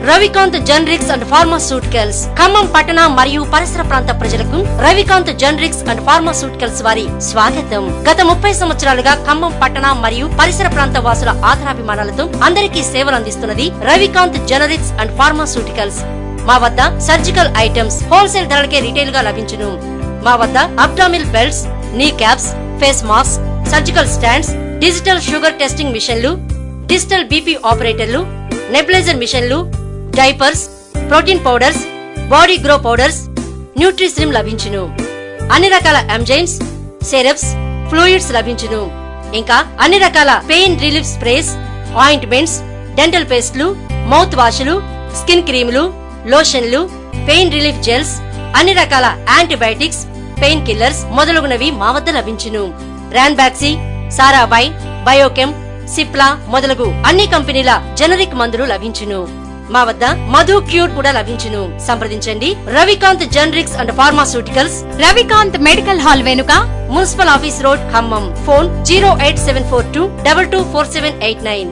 Ravikanth generics and pharmaceuticals Khammam పట్టణ మరియు పరిసర ప్రాంత ప్రజలకు రవికాంత్ జనరిక్స్ అండ్ ఫార్మాస్యూటికల్స్ వారి స్వాగతం. గత 30 సంవత్సరాలుగా ఖమ్మం పట్టణ మరియు పరిసర ప్రాంత వాసుల ఆదరాభిమానాలతో అందరికీ సేవలు అందిస్తున్నది రవికాంత్ జనరిక్స్ అండ్ ఫార్మాస్యూటికల్స్. మా వద్ద సర్జికల్ ఐటమ్స్ హోల్సేల్ ధరలకే రిటైల్ గా లభించును. మా వద్ద abdominal belts, knee caps, face mask, surgical stands, digital sugar testing మిషన్లు, డిజిటల్ బీపీ ఆపరేటర్లు, నెబులైజర్ మిషన్లు, diapers, protein powders, body grow powders, Nutrislim లభించును. అన్ని రకాల ఎంజైమ్స్, సిరప్స్, ఫ్లూయిడ్స్ లభించును. ఇంకా అన్ని రకాల pain relief sprays, ointments, dental పేస్ట్లు, మౌత్ వాష్లు, స్కిన్ క్రీములు, లోషన్లు, పెయిన్ రిలీఫ్ జెల్స్, అన్ని రకాల యాంటీబయాటిక్స్, పెయిన్ కిల్లర్స్ మొదలగునవి మా వద్ద లభించును. రాన్బాక్సీ, సారాబై, బయోకెమ్, సిప్లా మొదలగు అన్ని కంపెనీల జనరిక్ మందులు లభించును. మా వద్ద మధు క్యూర్ కూడా లభించును. సంప్రదించండి Ravikanth generics and pharmaceuticals, Ravikanth medical hall వెనుక, municipal office road, Khammam. Phone 08742224789.